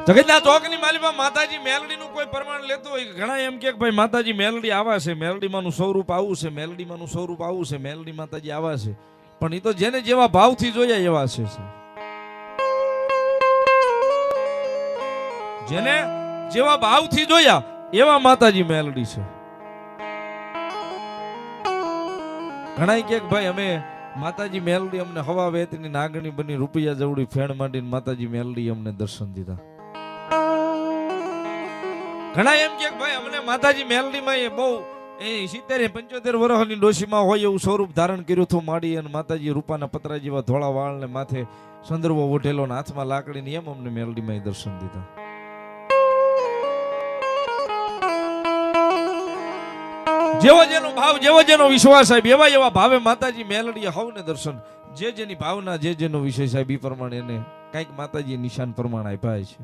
જગતના ચોકની માલિપા માતાજી મેલડીનું કોઈ પ્રમાણ લેતું હોય. ઘણા એમ કે ભાઈ માતાજી મેલડી આવા છે, મેલડીમાંનું સ્વરૂપ આવું છે, મેલડીમાંનું સ્વરૂપ આવું છે, મેલડી માતાજી આવા છે. પણ એ તો જેને જેવા ભાવથી જોયા એવા છે. જેને જેવા ભાવથી જોયા એવા માતાજી મેલડી છે. ઘણા કે ભાઈ અમે માતાજી મેલડી અમને હવા વેતની નાગણી બની રૂપિયા જવડી ફેણ માંડીને માતાજી મેલડી અમને દર્શન દીધા. ઘણા એમ કે ભાઈ અમને માતાજી મેલડીમાં એ બહુ 70-75 વર્ષની ડોશીમાં હોય એવું સ્વરૂપ ધારણ કર્યું હતું માડી, અને માતાજી રૂપાના પતરા જેવા ધોળા વાળ ને માથે સંદર્ભો ઓઢેલો ને હાથમાં લાકડીની એમ અમને મેલડીમાં દર્શન દીધા. જેવો જેનો ભાવ, જેવો જેનો વિશ્વાસ સાહેબ, એવા એવા ભાવે માતાજી મેલડીએ હવને દર્શન, જે જેની ભાવના, જે જેનો વિષય સાહેબ, એ પ્રમાણે એને કઈક માતાજી નિશાન પ્રમાણ આપ્યા છે.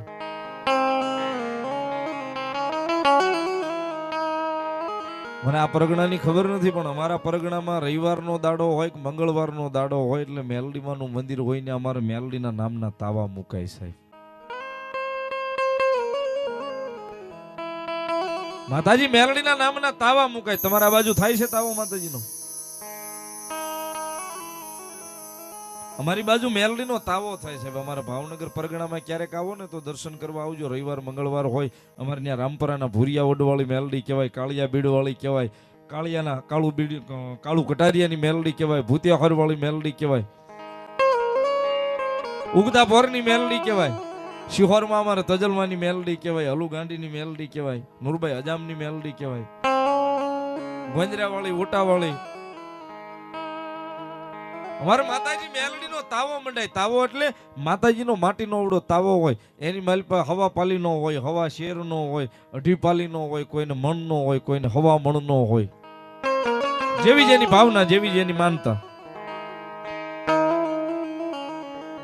મને આ પરગણાની ખબર નથી, પણ અમારા પરગણામાં રવિવારનો દાડો હોય કે મંગળવારનો દાડો હોય એટલે મેલડીમાંનું મંદિર હોય ને અમારે મેલડીના નામના તાવા મુકાય સાહેબ. માતાજી મેલડીના નામના તાવા મુકાય. તમારા બાજુ થાય છે તાવો માતાજીનો? અમારી બાજુ મેલડીનો તાવો થાય છે. અમારા ભાવનગર પરગણામાં ક્યારેક આવો ને તો દર્શન કરવા આવજો. રવિવાર મંગળવાર હોય. અમારે ત્યાં રામપરાના ભૂરિયા ઓડવાળી મેલડી કહેવાય, કાળિયા બીડવાળી કહેવાય, કાળિયાના કાળું કટારિયાની મેલડી કહેવાય, ભૂતિયા હરવાળી મેલડી કહેવાય, ઉગતા પોરની મેલડી કહેવાય, શિહોરમાં અમારે તજલવાની મેલડી કહેવાય, હલુ ગાંડીની મેલડી કહેવાય, નુરભાઈ હજામની મેલડી કહેવાય, ગોંજરાવાળી ઓટાવાળી. અમારે માતાજી મેલડીનો તાવો મંડાય. તાવો એટલે માતાજીનો માટીનો ઓવડો તાવો હોય. એની માલિપા હવા પાલીનો હોય, હવા શેરનો હોય, અઢી પાલીનો હોય, કોઈને મણનો હોય, કોઈને હવા મણનો હોય. જેવી જેની ભાવના, જેવી જેની માનતા.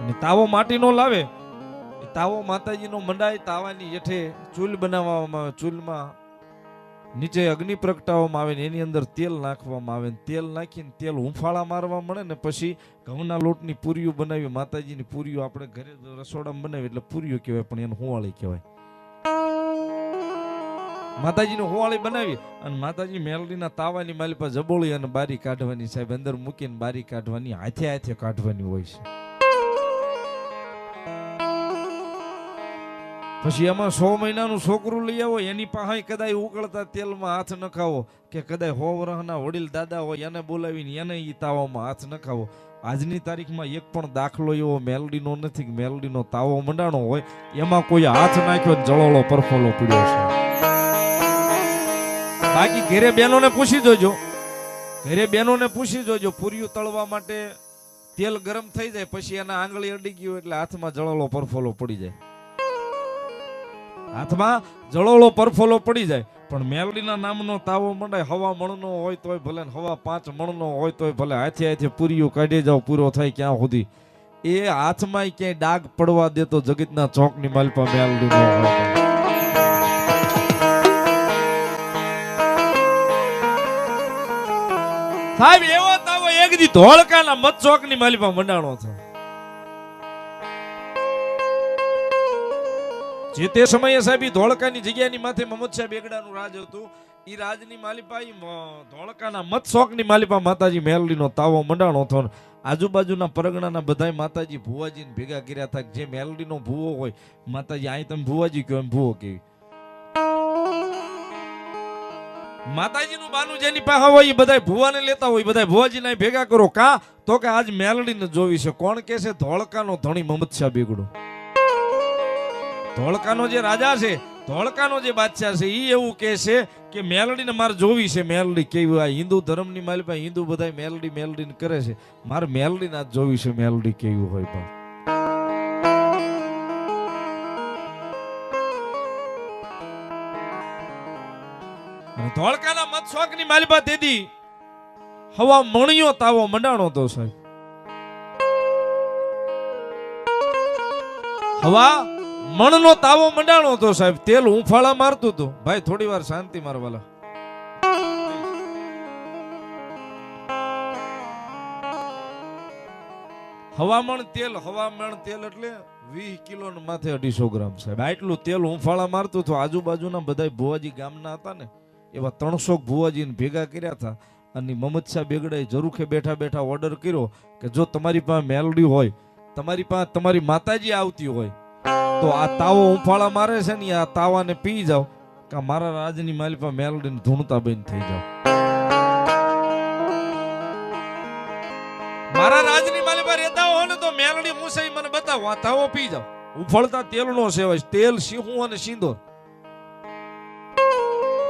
અને તાવો માટીનો લાવે, તાવો માતાજીનો મંડાય. તાવાની હેઠે ચૂલ બનાવવામાં આવે. ચૂલમાં નીચે અગ્નિ પ્રગટાવવામાં આવે ને એની અંદર તેલ નાખવામાં આવે. તેલ નાખીને તેલ હુંફાળા મારવા મળે ને પછી ઘઉંના લોટની પૂરીઓ બનાવી. માતાજીની પૂરીઓ આપણે ઘરે રસોડામાં બનાવી એટલે પૂરીઓ કહેવાય, પણ એને હુંવાળી કહેવાય. માતાજીની હુંવાળી બનાવી અને માતાજી મેલડીના તાવાની માલિપા જબોળી અને બારી કાઢવાની સાહેબ. અંદર મૂકીને બારી કાઢવાની, હાથે હાથે કાઢવાની હોય છે. પછી એમાં 100 મહિનાનું છોકરું લઈ આવો, એની પાસે કદાચ ઉકળતા તેલમાં હાથ નખાવો, કે કદાચ 100 વર્ષના વડીલ દાદા હોય એને બોલાવીને એને ઈ તાવામાં હાથ નખાવો. આજની તારીખમાં એક પણ દાખલો એવો મેલડીનો નથી કે મેલડીનો તાવો મંડાણો હોય એમાં કોઈ હાથ નાખ્યો જળોળો પરફોલો પીડ્યો છે. બાકી ઘરે બહેનોને પૂછી જોજો, ઘરે બહેનોને પૂછી જોજો, પૂરીયું તળવા માટે તેલ ગરમ થઈ જાય પછી એના આંગળી અડી ગયું એટલે હાથમાં જળોળો પરફોલો પડી જાય. હાથમાં જળોળો પરફોલો પડી જાય. પણ મેલડીના નામનો તાવો મંડાય. હવા મણનો હોય તોય ભલે, હવા 5 મણનો હોય તોય ભલે, હાથે હાથે પૂરીઓ કાઢી જાવ પૂરો થાય ક્યાં સુધી. એ હાથમાં ક્યાંય ડાઘ પડવા દેતો જગતના ચોકની માલપા મેલડી નો હોય. સાહેબ એવો તાવો એક દી ધોળકાના મત ચોકની માલપા મંડાણો છે. જે તે સમયે સાહેબ ધોળકાની જગ્યાની માથે મહમદ શાહ બેગડાનું રાજ હતું. એ રાજની માલિપા ધોળકાના મત શોકની માલિપા માતાજી મેલડીનો તાવો મંડાણો હતો. આજુબાજુના પરગણાના બધાય માતાજી ભુવાજીને ભેગા કર્યા હતા. જે મેલડીનો ભુવો હોય માતાજી અહીં તમે ભુવાજી કહો એમ ભુવો કેવી. માતાજીનું બાનું જેની પાસે હોય એ બધા ભુવાને લેતા હોય, બધા ભુવાજીને ભેગા કરો. કા તો કે આજ મેલડીને જોવી છે. કોણ કે છે? ધોળકાનો ધણી મહમદ શાહ બેગડો. ધોળકાનો જે રાજા છે, ધોળકાનો જે બાદશાહ છે, એ એવું કહે છે કે મેલડીને મારે જોવી છે. મેલડી કેવી? આ હિન્દુ ધર્મની માલિપા હિન્દુ બધા મેલડી મેલડી કરે છે. મારે મેલડી ના જોવી છે. મેલડી કેવી હોય બા. ધોળકાના મત શોકની માલિપા તેદી હવા મણિયો તાવો મંડાણો તો સાહેબ. હવા મણનો તાવો મંડાણો હતો સાહેબ. તેલ હુંફાળા મારતું હતું. ભાઈ થોડી વાર શાંતિ મારવાલા. હવામણ તેલ એટલે 20 કિલો ને માથે 250 ગ્રામ સાહેબ. આટલું તેલ હુંફાળા મારતું તો આજુબાજુના બધા ભુવાજી ગામના હતા ને એવા 300 ભુવાજીને ભેગા કર્યા હતા. અને મમદ શાહ બેગડાએ જરૂખે બેઠા બેઠા ઓર્ડર કર્યો કે જો તમારી પાસે મેલડી હોય, તમારી પાસે તમારી માતાજી આવતી હોય તો આ તાવો હુંફાળા મારે છે ને આ તાવાને પી જાવ કે મારા રાજની માલિપા મેલડીને ધૂણતા બંધ થઈ જાવ. મારા રાજની માલિપા રહેતા હો ને તો મેલડી મુસાઈ મને બતાવો, આ તાવો પી જાવ. ઉફળતા તેલનો સેવાય, તેલ સિંહું અને સિંદોર.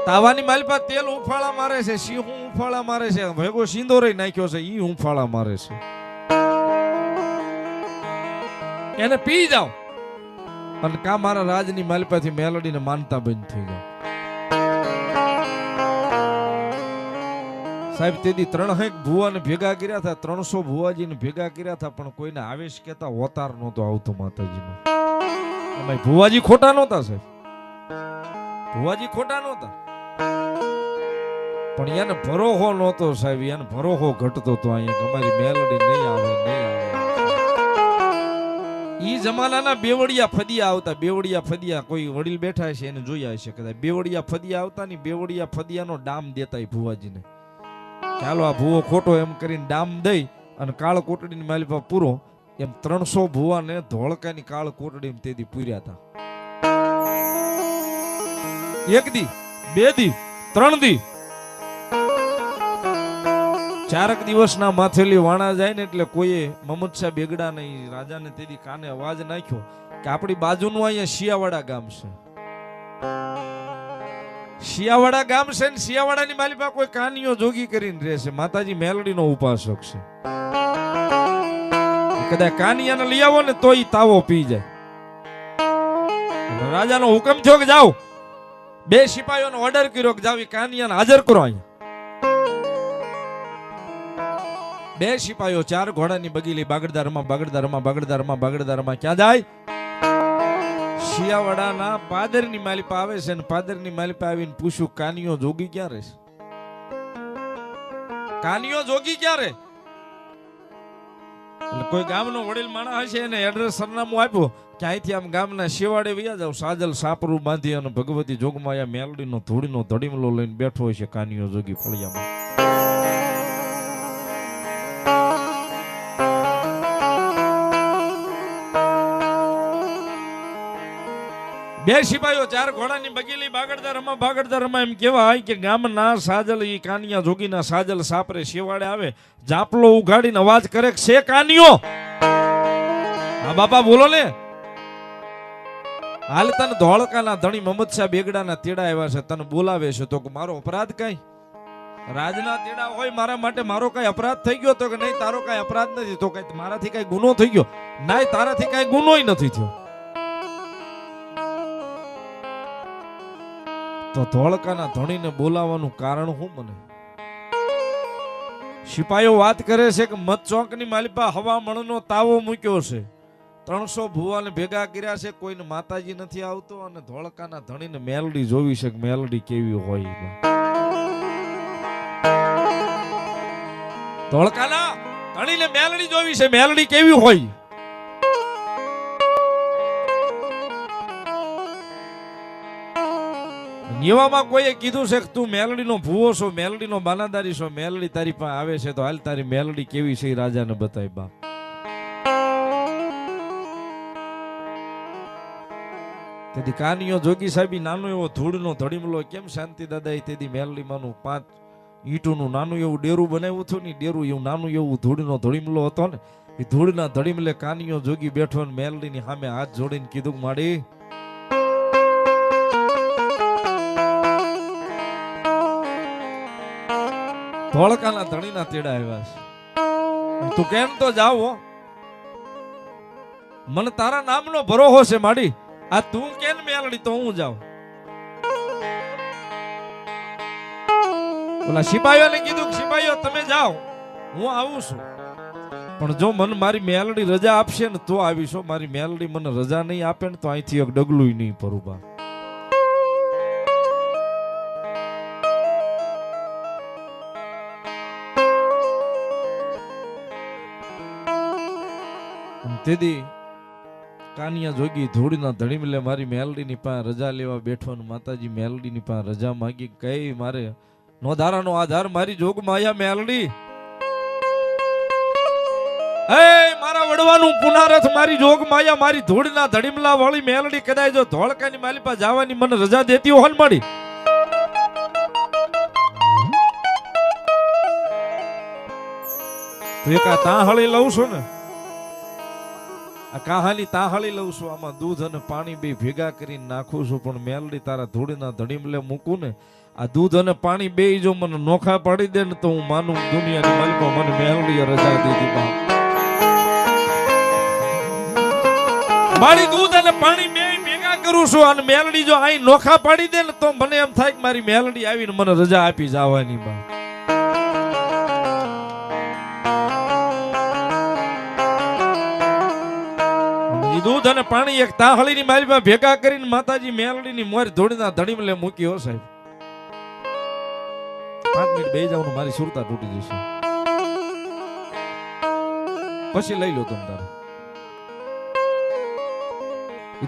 તાવાની માલિપા તેલ ઉફાળા મારે છે, સિંહું ઉફાળા મારે છે, ભેગો સિંદોરે નાખ્યો છે, ઈ ઉફાળા મારે છે. એને પી જાવ અને કા મારા રાજની માલિપાથી મેલડીને માનતા બંધ થઈ જાવ. સાહેબ તેથી 300 ભુવાને ભેગા કર્યા હતા, 300 ભુવાજીને ભેગા કર્યા હતા, પણ કોઈને આવેશ કેતા હોતાર નહોતો આવતો માતાજીનો. એમાં ભુવાજી ખોટા નહોતા સાહેબ, ભુવાજી ખોટા નહોતા, પણ એને ભરોહો નહોતો સાહેબ, એને ભરોહો ઘટતો તો અહીંયા અમારી મેલડી નહીં આવે, નહીં આવે. ઈ જમાનાના બેવડિયા ફદિયા આવતા, બેવડિયા ફદિયા કોઈ વડીલ બેઠા છે એને જોયા હશે કદાચ. બેવડિયા ફદિયા આવતા ને બેવડિયા ફદિયાનો ડામ દેતા એ ભુવાજીને. ચાલો આ ભુવો ખોટો એમ કરીને ડામ દઈ અને કાળ કોટડીની માલિપા પૂરો એમ 300 ભુવાને ધોળકાની કાળ કોટડી તેથી પૂર્યા હતા. 1 દી 2 દી 3 દી 4 દિવસના માથેલી વાણા જાય ને એટલે કોઈએ મમદ શાહ બેગડા ને રાજાને તેથી કાને અવાજ નાખ્યો કે આપણી બાજુનું અહીંયા શિયાવાડા ગામ છે, શિયાવાડા ગામ છે ને શિયાવાડાની માલિપા કોઈ કાનિયો જોગી કરીને રહેશે, માતાજી મેલડીનો ઉપાસક છે. કદાચ કાનિયાને લઈ આવો ને તો ઈ તાવો પી જાય. રાજાનો હુકમ થયો કે જાઓ, 2 સિપાહીઓનો ઓર્ડર કર્યો કે જાવ ઈ કાનિયાને હાજર કરો અહીંયા. 2 સિપાહીઓ 4 ઘોડાની બગીલી બાગડદારમાં બાગડદારમાં બાગડદારમાં બાગડદારમાં ક્યાં જાય? શિયાવાડાના પાદરની માલિપા આવે છે ને પાદરની માલિપા આવીને પૂછ્યું કાનિયો જોગી ક્યાં રહે છે, કાનિયો જોગી ક્યાં રહે? એટલે કોઈ ગામનો વડીલ માણસ હશે એને એડ્રેસ સરનામું આપ્યું કે અહીંથી આમ ગામના શિવાડે વયા જાવ, સાજલ સાપરું બાંધી અને ભગવતી જોગમાયા મેલડીનો ધૂળીનો ધડીમલો લઈને બેઠો હોય છે કાનિયો જોગી ફળિયામાં. બે સિપાહીઓ 4 ઘોડાની બગીલી બાગડદારમાં એમ કહેવાય કે ગામના સાજલ ઈ કાનિયા જોગીના સાજલ સાપરે શેવાડે આવે, જાપલો ઉઘાડીને અવાજ કરે છે કાનિયો. હા બાપા બોલો ને. હાલ તને ધોળકાના ધણી મમદ શાહ બેગડાના તેડા આવ્યા છે, તને બોલાવે છે તો મારો અપરાધ કઈ? રાજના તેડા હોય મારા માટે મારો કઈ અપરાધ થઈ ગયો તો કે નહીં, તારો કઈ અપરાધ નથી. તો કઈ મારાથી કઈ ગુનો થઈ ગયો? નહીં, તારાથી કઈ ગુનોય નથી થયો. તો ધોળકાના ધણીને બોલાવવાનું કારણ શું? મને સિપાહીઓ વાત કરે છે કે મત ચોકની માલિપા હવામણનો તાવો મૂક્યો છે, 300 ભુવાને ભેગા કર્યા છે, કોઈને માતાજી નથી આવતો અને ધોળકાના ધણીને મેલડી જોવી છે કે મેલડી કેવી હોય. ધોળકાના ધણીને મેલડી જોવી છે, મેલડી કેવી હોય? એવામાં કોઈએ કીધું છે કે તું મેલડીનો ભૂવો છો, મેલડીનો બાનાદારી છો, મેલડી તારી પાસે આવે છે તો હાલ તારી મેલડી કેવી છે એ રાજાને બતાવી. બાપ તેથી કાનિયો જોગી સાહેબી નાનો એવો ધૂળનો ધડીમલો કેમ શાંતિ દાદા તેથી મેલડીમાંનું 5 ઈંટોનું નાનું એવું ડેરું બનાવ્યું હતું ને, ડેરું એવું નાનું એવું ધૂળનો ધડીમલો હતો ને, એ ધૂળના ધડીમલે કાનિયો જોગી બેઠો ને મેલડીની સામે હાથ જોડીને કીધું માડી ધોળકાના ધણીના તેડા આવ્યા છે, તું કેમ તો જાવ, મને તારા નામનો ભરોસો છે માડી, આ તું કેમ મેલડી તો હું જાઉં. ઓલા સિપાહીઓને કીધું કે સિપાહીઓ તમે જાઓ, હું આવું છું, પણ જો મને મારી મેલડી રજા આપશે ને તો આવીશો, મારી મેલડી મને રજા નહીં આપે ને તો અહીંથી એક ડગલું નહીં પરું. બા તેથી કાનિયા જોગી ધૂળના ધણીમલે મારી મેલડીની પાસે રજા લેવા બેઠો ને માતાજી મેલડીની પાસે રજા માંગી કઈ મારે નોધારાનો આધાર મારી જોગ માયા મેલડી એ મારા વડવાનું પુનારથ મારી જોગ માયા મારી ધૂળના ધડીમલા વાળી મેલડી કદાય જો ધોળકાની માલી પાસે જવાની મને રજા દેતી હોય મારી તો એક આ તાહળી લઉં છું ને આ કાહાની તાહળી લઉં છું આમાં દૂધ અને પાણી બે ભેગા કરીને નાખું છું પણ મેલડી તારા ધૂળના ધડીમલે મૂકું ને આ દૂધ અને પાણી બે જો મને નોખા પાડી દે ને તો હું માનું દુનિયાની માલિકો મને મેલડી રજા દીધી બાપ મારી દૂધ અને પાણી બે ભેગા કરું છું અને મેલડી જો અહીં નોખા પાડી દે ને તો મને એમ થાય કે મારી મેલડી આવીને મને રજા આપી જવાની બાપ દૂધ અને પાણી એક તાહળીની માલીમાં ભેગા કરીને માતાજી મેલડીની મોર ધોળીના ધડીમલે મૂકી હો સાહેબ 5 મિનિટ બેહી જાવ મારી સુરતા તૂટી જશે પછી લઈ લો તમ તારે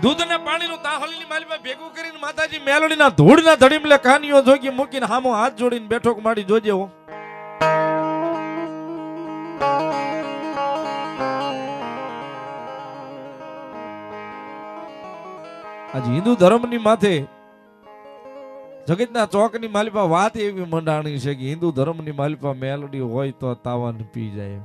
દૂધ અને પાણીનું તાહળીની માલીમાં ભેગું કરીને માતાજી મેલડીના ધૂળના ધડીમલે કાનીઓ જોગી મૂકીને હામો હાથ જોડીને બેઠો માડી જોજે હો આજે હિન્દુ ધર્મની માથે જગતના ચોકની માલિપા વાત એવી મંડાણી છે કે હિન્દુ ધર્મની માલિપા મેલડી હોય તો તાવાન પી જાય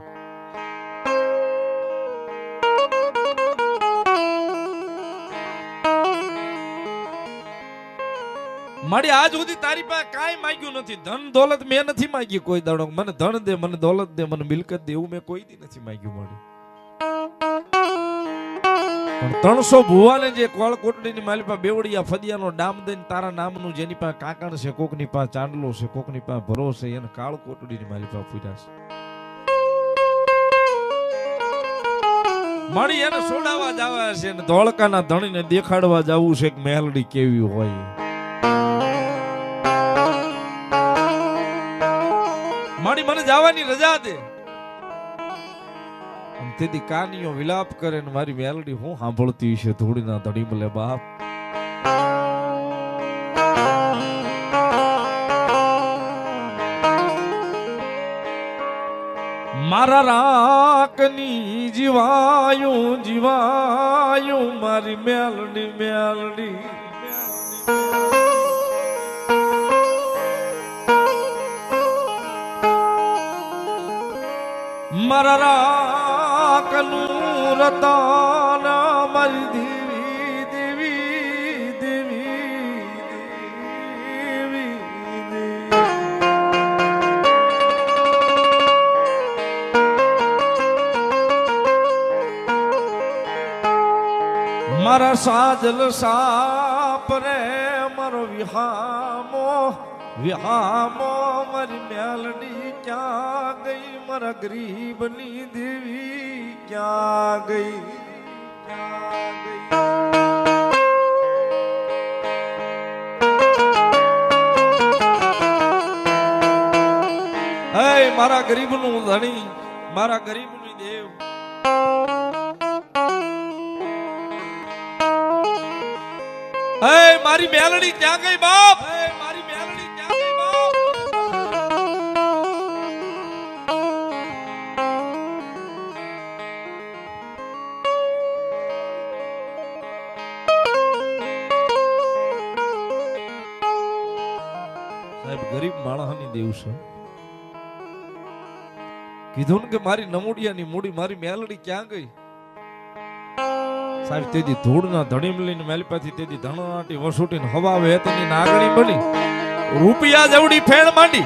મારી આજ સુધી તારી પાસે કાંઈ માંગ્યું નથી ધન દોલત મેં નથી માંગી કોઈ દાડો મને ધન દે મને દોલત દે મને મિલકત દે એવું મેં કોઈ દી નથી માંગ્યું મારી પણ 300 ભુવાને જે કોળ કોટડીની માલિપા બેવડિયા ફદિયાનો ડામ દઈને તારા નામનું જેની પાસે કાકણ છે કોકની પાસે ચાંદલો છે કોકની પાસે ભરો છે એને કાળ કોટડીની માલિપા પૂર્યા છે મારી એને સોડાવા જાવા છે ને ધોળકાના ધણીને દેખાડવા જાવું છે કે મેલડી કેવી હોય મારી મને જવાની રજા દે તેથી કાનીઓ વિલાપ કરે ને મારી મેલડી હું સાંભળતી છે ધૂળના ધડીમલે બાપ મારા રાખની જીવાયું જીવાયું મારી મેલડી મેલડી મારા રાખનું રતાના મારી દેવી દેવી દેવી દેવી મારા સાજલ સાપ રે મારો વિહામો વિહામો મારી મેલડી ક્યાં ગઈ મારા ગરીબની દેવી ક્યાં ગઈ હે મારા ગરીબનું ધણી મારા ગરીબની દેવ હે મારી મેલડી ક્યાં ગઈ બાપ હે મારી મેલડી ક્યાં ગઈ બાપ સાહેબ ગરીબ માણસની દેવ છે કીધું ને કે મારી નમુડિયાની મૂડી મારી મેલડી ક્યાં ગઈ સાહેબ તેજી ધૂળના ધડીમલીને મેલપાથી તેજી ધણનાટી વસૂટીને હવાવે હેતની નાગણી બની રૂપિયા જવડી ફેણ માંડી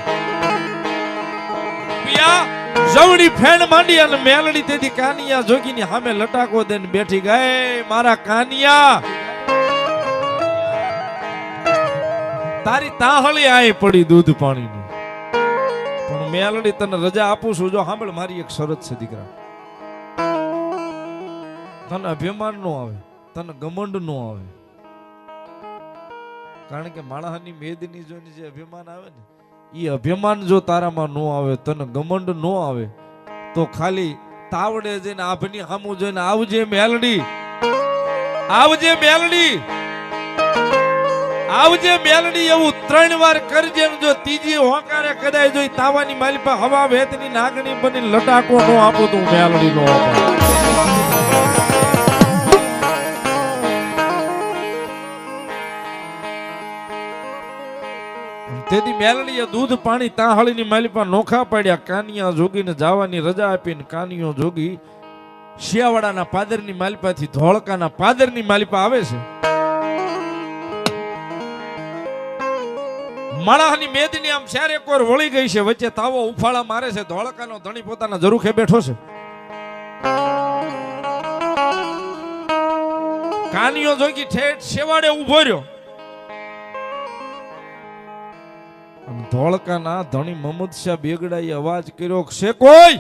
રૂપિયા જવડી ફેણ માંડી અને મેલડી તેજી કાનિયા જોગીની સામે લટાકો દઈને બેઠી ગઈ મારા કાનિયા તારી તાહળી આય પડી દૂધ પાણીની પણ મેલડી તને રજા આપું છું જો સાંભળ મારી એક શરત છે દીકરા તને અભિમાન નો આવે તને ગમંડ નો આવે કારણ કે માણસની મેદની જોઈને જે અભિમાન આવે ને એ અભિમાન જો તારામાં નો આવે તને ગમંડ નો આવે તો ખાલી તાવડે જઈને આભની સામું જોઈને આવજે મેલડી આવજે મેલડી, આવજે મેલડી એવું 3 વાર કરજે. જો ત્રીજી હોકારે કદાય જોઈ તાવાની માલિપા હવા વેતની નાગણી બની લટાકો નો આપું તું મેલડી નો તેથી મેલડીએ દૂધ પાણી તાહળીની માલિપા નોખા પાડ્યા. કાનિયા જોગીને જવાની રજા આપીને કાનિયો જોગી શિયાવાડાના પાદરની માલિપાથી ધોળકાના પાદરની માલિપા આવે છે. માળાની મેદની આમ ચારે કોર વળી ગઈ છે, વચ્ચે તાવો ઉફાળા મારે છે. ધોળકાનો ધણી પોતાના ઝરૂખે બેઠો છે. કાનિયો જોગી ઠેઠ શેવાડે ઉભો રહ્યો. ધોળકાના ધણી મહમદ શાહ બેગડાએ અવાજ કર્યો, છે કોઈ?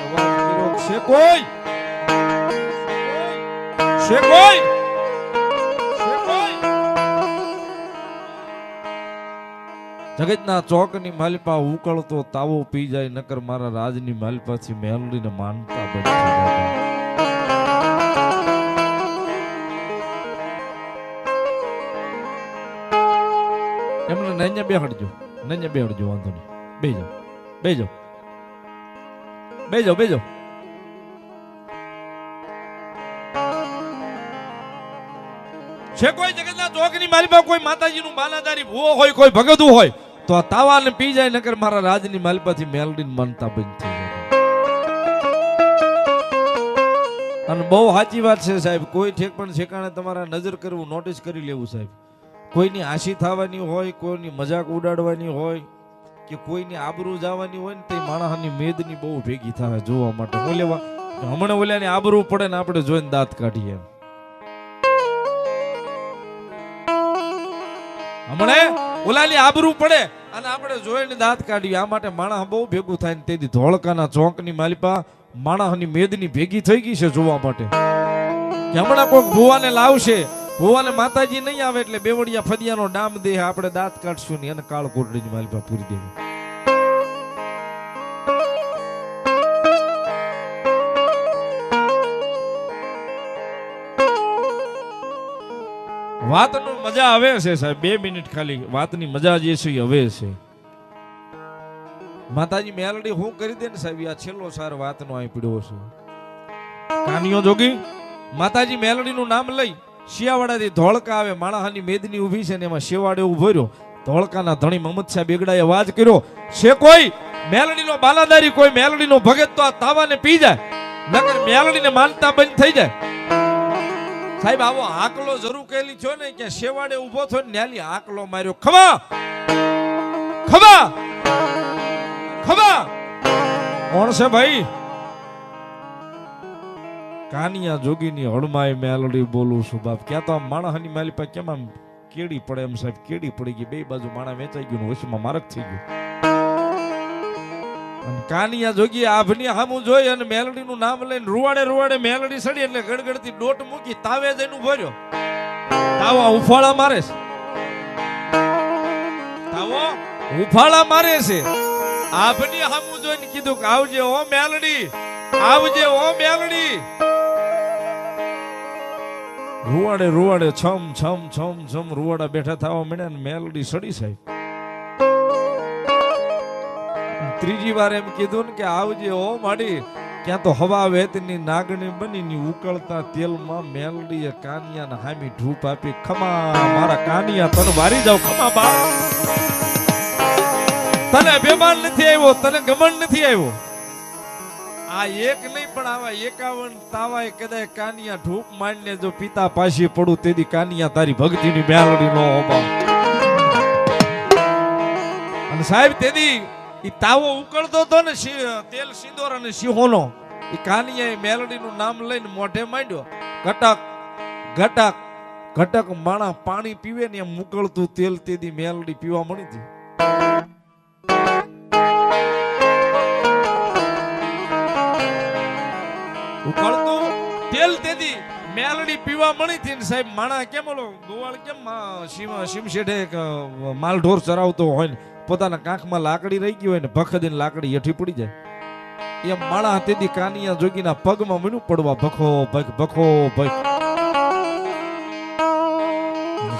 અવાજ કર્યો, છે કોઈ? છે કોઈ? છે કોઈ? જગતના ચોકની માલિપા ઉકળતો તાવો પી જાય, નકર મારા રાજની માલિપાથી મેલડીને માનતા બની. એમને નૈયા બેહડજો, નૈયા બેહડજો, વાંધો નહીં. બેજો, બેજો, બેજો, બેજો. છે કોઈ જગતના ચોકની માલિપા કોઈ માતાજીનું બાનાદારી ભૂવો હોય, કોઈ ભગતું હોય તો આ તાવાને પી જાય, નકર મારા રાજની માલિપાથી મેલડીને માનતા બંધ થઈ જાય. અને બહુ સાચી વાત છે સાહેબ. કોઈ ઠેક પણ ઠેકાણે તમારા નજર કરવું, નોટિસ કરી લેવું સાહેબ. કોઈની આશી થવાની હોય, કોઈની મજાક ઉડાડવાની હોય કે કોઈની આબરૂ જવાની હોય ને તે માણસની મેદની બહુ ભેગી થાય જોવા માટે. હું લેવા હમણાં ઓલાની આબરૂ પડે ને આપણે જોઈને દાંત કાઢીએ. હમણાં ઓલાની આબરૂ પડે અને આપણે જોઈને દાંત કાઢીએ. આ માટે માણસ બહુ ભેગું થાય ને તેથી ધોળકાના ચોકની માલિપા માણસની મેદની ભેગી થઈ ગઈ છે જોવા માટે કે હમણાં કોઈક ભુવાને લાવશે. ભુવાને માતાજી નહીં આવે એટલે બેવડિયા ફદિયાનો ડામ દે, આપણે દાંત કાઢશું ને એને કાળ કોટડીની માલિપા પૂરી દેવી. વાતનો મજા આવે છે સાહેબ. 2 મિનિટ ખાલી વાતની મજા જે છે એ હવે છે. માતાજી મેલડી હું કરી દે ને સાહેબ, આ છેલ્લો સાર વાતનો અહીં પીડ્યો છે. કાનિયો જોગી માતાજી મેલડીનું નામ લઈ શિયાવાડાથી ધોળકા આવે. માણહાની મેદની ઊભી છે ને એમાં શિયાવાડે ઉભો રહ્યો. ધોળકાના ધણી મહમદ શાહ બેગડાએ અવાજ કર્યો, છે કોઈ? મેલડીનો બાલાદારી કોઈ મેલડીનો ભગત તો આ તાવાને પી જાય, નકર મેલડીને માનતા બંધ થઈ જાય. સાહેબ આવો આકલો જરૂર કેલી છો ને કે શેવાડે ઉભો થયો ને ન્યાલી આકલો માર્યો. ખમા ખમા ખમા. કોણ છે ભાઈ? કાનિયા જોગીની હળમાય મેલડી બોલું છું બાપ. ક્યાં તો આમ માણસની માલિપા કેમ આમ કેડી પડે એમ સાહેબ, કેડી પડી ગઈ. બે બાજુ માણા વેચાઈ ગયું, વચમાં મારક થઈ ગયું. અને કાનિયા જોગી આભની હામું જોઈ અને મેલડીનું નામ લઈને રૂવાડે રૂવાડે મેલડી સડી એટલે ગડગડતી ડોટ મૂકી તાવે જઈને ઉભો રહ્યો. તાવા ઉફાળા મારે છે, તાવો ઉફાળા મારે છે. આભની હામું જોઈને કીધું કે આવજે ઓ મેલડી, આવજે ઓ મેલડી. રૂવાડે રૂવાડે છમ છમ છમ છમ રૂવાડા બેઠા થવા મળ્યા ને મેલડી સડી સાહેબ. ત્રીજી વાર એમ કીધું ને કે આવજે ઓ માડી. ક્યાં તો હવા વેતની નાગણી બની ઉકળતા તેલમાં મેલડીએ કાનિયાને હામી ધૂપ આપી. ખમા મારા કાનિયા, તને વારી જાવ. ખમા બા, તને અભિમાન નથી આવ્યો, તને ગમન નથી આવ્યો. આ એક નહીં પણ આવા 51 તાવાય કદાચ કાનિયા ધૂપ માંડીને જો પિતા પાછી પડું તેથી કાનિયા તારી ભક્તિની મેલડી નો હોબા. અને સાહેબ તેથી ઈ તાવો ઉકળતો હતો ને તેલ સિંદોર અને સિંહોનો, ઈ કાનિયાએ મેલડીનું નામ લઈને મોઢે માંડ્યો. ઘટક ઘટક ઘટક માણા પાણી પીવે ને એમ ઉકળતું તેલ તેથી મેલડી પીવા મળી હતી. ઉકળતું તેલ તેથી મેલડી પીવા મળી હતી. સાહેબ માણા કેમ ઓલો ગોવાળ કેમ શિમશેઠે માલ ઢોર ચરાવતો હોય ને પોતાના કાંખમાં લાકડી રહી ગઈ હોય ને ભખદીને લાકડી હેઠી પડી જાય એમ માણા તેથી કાનિયા જોગીના પગમાં મીનું પડવા ભખો ભખ ભખો ભખ.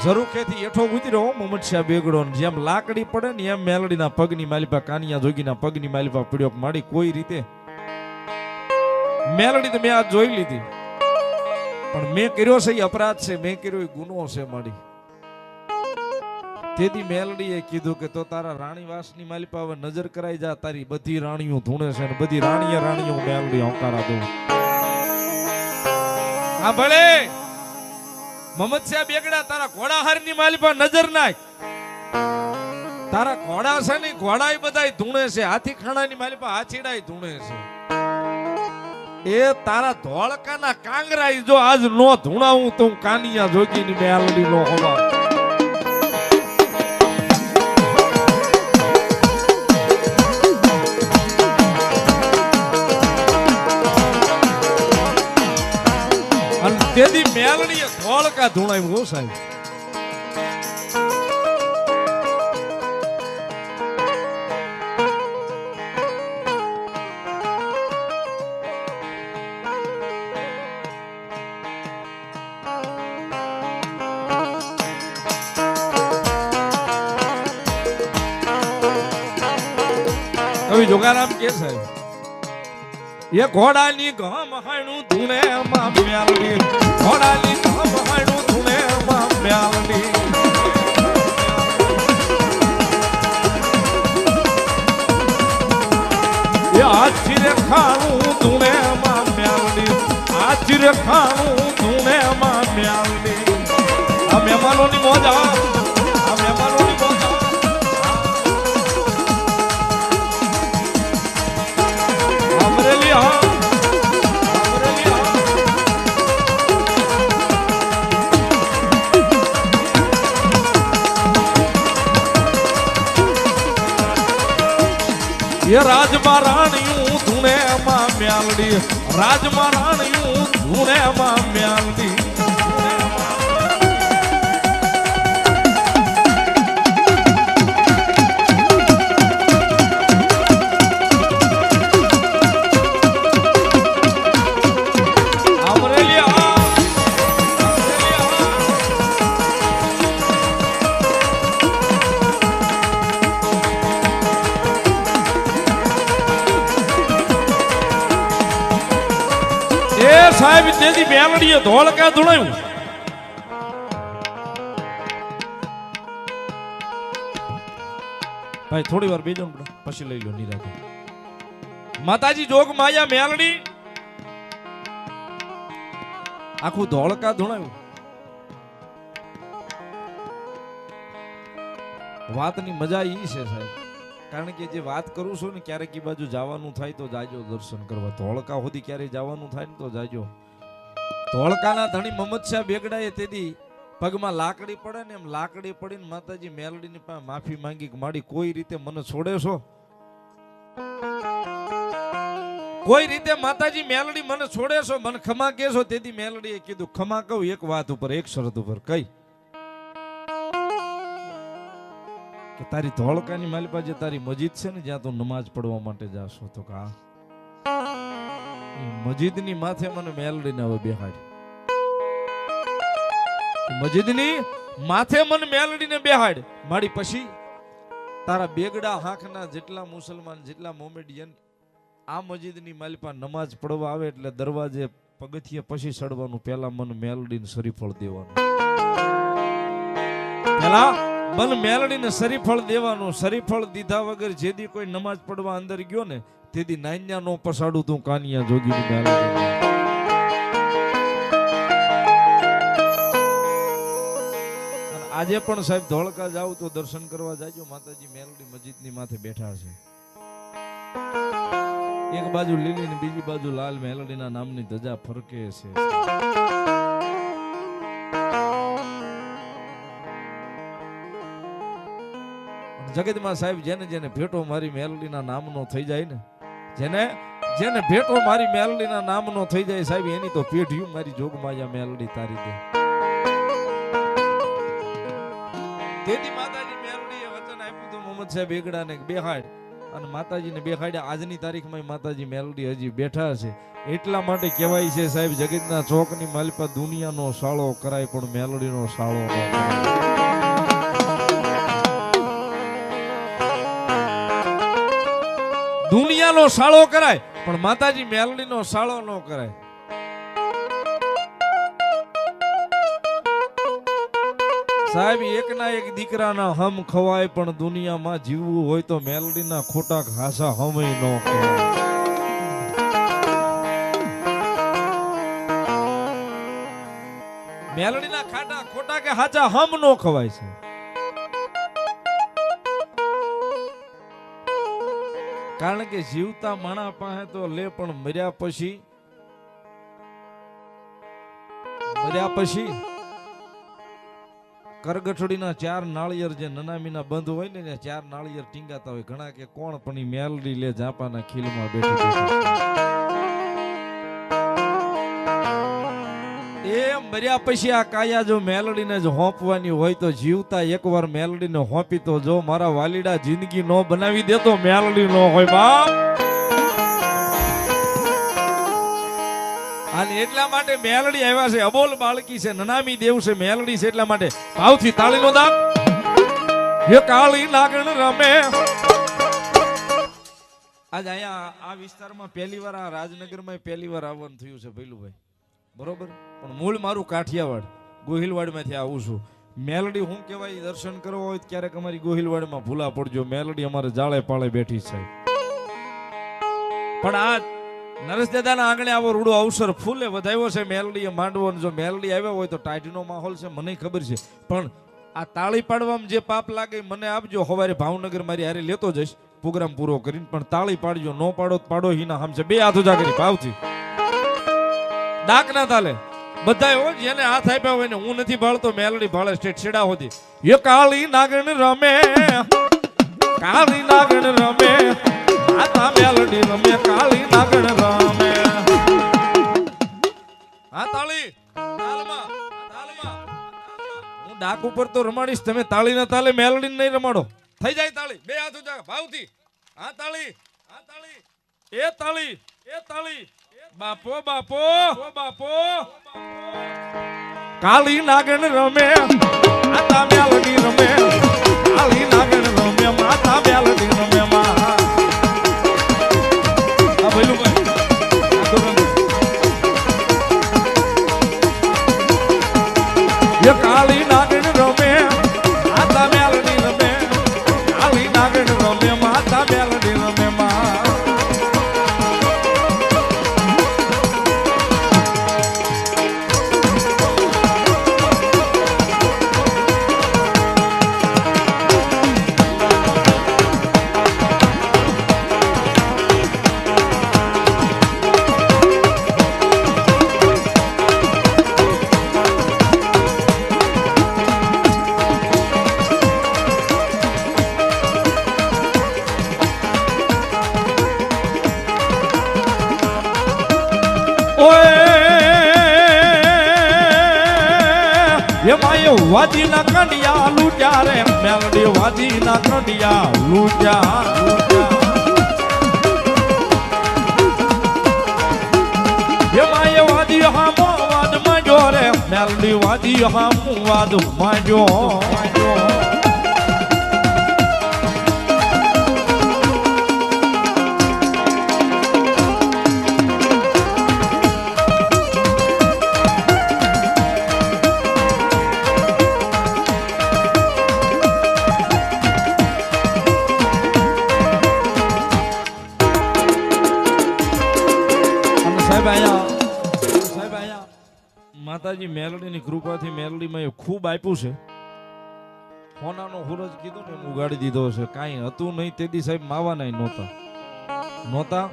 ઝરૂખેથી એઠો ઉતર્યો મમદશા બેગડો ને જેમ લાકડી પડે ને એમ મેલડીના પગની માલિપા કાનિયા જોગીના પગની માલિપા પડ્યો માડી કોઈ રીતે મેલડી તો મેં આ જોઈ લીધી પણ મેં કર્યો છે એ અપરાધ છે મેં કર્યો એ ગુનો છે માડી તેથી મેલડીએ કીધું કે તો તારા રાણીવાસની માલિપા હવે નજર કરાઈ જા તારી બધી રાણીઓ ધૂણે છે ને બધી રાણીઓ મેલડી હોંકારા દઉં હા ભલે મમદશા બેગડા તારા ઘોડાહારની માલિપા નજર નાખ તારા ઘોડા છે ને ઘોડાય બધાય ધૂણે છે હાથી ખાણાની માલિપા હાથીડાય ધૂણે છે એ તારા ધોળકાના કાંગરાઈ જો આજ નો ધૂણાવું તો કાનિયા જોગીની મેલડી નો હોવા અને તેથી મેલડીએ ધોળકા ધૂણાવ્યું હો સાહેબ કવિ જોગારામ કે સાહેબ એ ઘોડાની ગમ હાણું ધૂણે માં મેલડી ઘોડાની ગમ હાણું ધૂણે માં મેલડી એ આચીરે ખાણું ધૂણે માં મેલડી આચીરે ખાણું ધૂણે માં મેલડી આ મહેમાનોની મોજા આ મહેમાનોની મોજા ये राजमा राणियों धूणे मां म्यालडी राजमा राणियों धूणे मां म्यालडी સાહેબ તેથી મેલડીએ ધોળકા ધૂણાયું ભાઈ થોડી વાર બેજો પછી લઈ લો નિરાતે માતાજી જોગ માયા મેલડી આખું ધોળકા ધૂણાયું વાતની મજા ઈ છે સાહેબ કારણ કે જે વાત કરું છું ને ક્યારેક એ બાજુ જવાનું થાય તો જાજો દર્શન કરવા ધોળકા સુધી ક્યારેય જવાનું થાય ને તો જાજો ધોળકાના ધણી મમદશા બેગડાએ તેથી પગમાં લાકડી પડે ને એમ લાકડી પડીને માતાજી મેલડીની પાસે માફી માંગી કે માડી કોઈ રીતે મને છોડે છો કોઈ રીતે માતાજી મેલડી મને છોડે છો મને ખમા કહેશો તેથી મેલડીએ કીધું ખમા કહું એક વાત ઉપર એક શરત ઉપર કઈ કે તારી ધોળકાની માલિપા જે તારી મસ્જિદ છે ને જ્યાં તું નમાજ પડવા માટે જાશો તો કા મસ્જિદની માથે મને મેલડીને હવે બેહાડ મસ્જિદની માથે મને મેલડીને બેહાડ માડી પછી તારા બેગડા હાંખના જેટલા મુસલમાન જેટલા મોમેડિયન આ મસ્જિદની માલિપા નમાજ પડવા આવે એટલે દરવાજે પગથિયે પછી ચડવાનું પહેલા મને મેલડીને શરીફળ દેવાનું પહેલા મન મેલડીને શરીફળ દેવાનું શરીફળ દીધા વગર જેદી કોઈ નમાજ પડવા અંદર ગયો ને તેથી નાન્યા નો પસાડું તું કાનિયા જોગીની મેલડી આજે પણ સાહેબ ધોળકા જાવ તો દર્શન કરવા જાજો માતાજી મેલડી મસ્જિદની માથે બેઠા છે એક બાજુ લીલી ને બીજી બાજુ લાલ મેલડીના નામની ધજા ફરકે છે જગતમાં સાહેબ જેને જેને ભેટો મારી મેલડીના નામનો થઈ જાય ને જેને ભેટો મારી મેલડીના નામનો થઈ જાય સાહેબ એની તો પેઢીયું મારી જોગમાયા મેલડી તારી દે તેથી માતાજી મેલડીએ વચન આપ્યું તો મમદશા બેગડાને બેહાડ અને માતાજીને બેહાડ્યા. આજની તારીખમાં માતાજી મેલડી હજી બેઠા છે. એટલા માટે કહેવાય છે સાહેબ, જગતના ચોકની માલિપા દુનિયાનો સાળો કરાય પણ મેલડીનો સાળો ન કરાય. દુનિયાનો સાળો કરાય પણ માતાજી મેલડીનો સાળો ન કરાય. સાહેબ, એકના એક દીકરાના હમ ખવાય પણ દુનિયામાં જીવવું હોય તો મેલડીના ખોટા ઘાસા હમય ન ખવાય. મેલડીના ખાટા ખોટા કે હાચા હમ નો ખવાય છે. કારણ કે જીવતા માણા પાસે તો લે પણ મર્યા પછી કરગઠડીના 4 નાળિયેર જે નનામીના બંધ હોય ને 4 નાળિયેર ટીંગાતા હોય. ઘણા કે કોણ પણ ઈ મેલડી લે જાપાના ખીલમાં બેઠી. એ મર્યા પછી આ કાયા જો મેલડીને જ હોંપવાની હોય તો જીવતા એકવાર મેલડીને હોંપી તો જો મારા વાલીડા જિંદગી નો બનાવી દે તો મેલડી નો હોય બાપ. અને એટલા માટે મેલડી આવ્યા છે. અબોલ બાળકી છે, નનામી દેવ છે, મેલડી છે. એટલા માટે ભાવથી તાળીનો દાગ. હે કાળી નાગણ રમે. આજ અહીંયા આ વિસ્તારમાં પહેલી વાર, આ રાજનગરમાં પહેલી વાર આવવાનું થયું છે ભૈલુભાઈ, બરોબર. પણ મૂળ મારું કાઠિયાવાડ ગોહિલવાડમાંથી આવું છું. મેલડી હું કહેવાય દર્શન કરવા હોય ક્યારેક અમારી ગોહિલવાડમાં ભૂલા પડજો. મેલડી અમારે જાળે પાળે બેઠી છે. પણ આ નરેશ દાદાના આંગણે આવો રૂડો અવસર ફૂલે વધાવ્યો છે મેલડીએ માંડવો. જો મેલડી આવ્યા હોય તો ટાઈટનો માહોલ છે, મને ખબર છે. પણ આ તાળી પાડવામાં જે પાપ લાગે મને આપજો. સવારે ભાવનગર મારી હારે લેતો જઈશ પ્રોગ્રામ પૂરો કરીને. પણ તાળી પાડજો, નો પાડો પાડો હીના હામ છે. 2 હાથ ઉજા કરી ભાવથી. ડાક ના તાલે બધા હો, જેને હાથ આપ્યા હોય ને. હું નથી ભાળતો, મેલડી ભાળે સ્ટેટ છેડા હોતી. એ કાળી નાગણ રમે, કાળી નાગણ રમે, માતા મેલડી રમે, કાળી નાગણ રમે. હા તાળી તાલમાં, તાલમાં. હું ડાક ઉપર તો રમાડીશ, તમે તાળી ના તાલે મેલડી નહીં રમાડો. થઈ જાય તાળી. 2 હાથ ઉજા ભાવથી. હા તાળી, હા તાળી, એ તાળી, એ તાળી. બાપો બાપો બાપો. કાળી નાગણ રમે, માતા મેલડી રમે, કાળી નાગણ રમે, માતા મેલડી રમે. આ ભઈલું ભાઈ કાળી નાગણ રમે, માતા મેલડી રમે, કાળી નાગણ રમે, માતા મેલડી રમે. વાદી ના કંડિયા લૂટ્યા રે મેલડી, વાદી ના કંડિયા લૂટ્યા. એમાં વાદી હામો વાદ માંડ્યો રે મેલડી, વાદી હામો વાદ માંડ્યો. માતાજી મેલડીની કૃપાથી મેલડીમાં ખૂબ આપ્યું છે. હોનાનો હુરજ કીધું ને ઉગાડી દીધો છે. કાંઈ હતું નહીં તેથી સાહેબ માવાના નહોતા.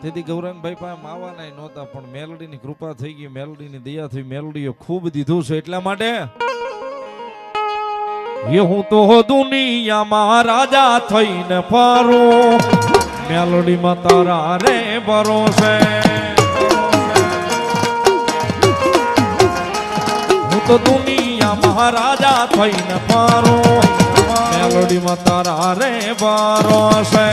તેથી ગૌરાંગભાઈ પાસે માવાના નહોતા. પણ મેલડીની કૃપા થઈ ગઈ, મેલડીની દયા થઈ, મેલડીએ ખૂબ દીધું છે. એટલા માટે હું તો દુનિયામાં રાજા થઈને ફરું, મેલડીમાં તારા રે ભરોસે. તો દુનિયા મહારાજા થઈને ફારો મેલોડીમાં તારા રે બારો છે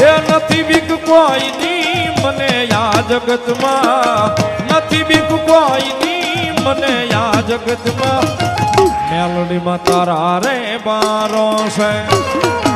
એ નથી બીક કોઈની મને આ જગતમાં નથી બીક કોઈની મને આ જગતમાં મેલોડીમાં તારા રે બારો છે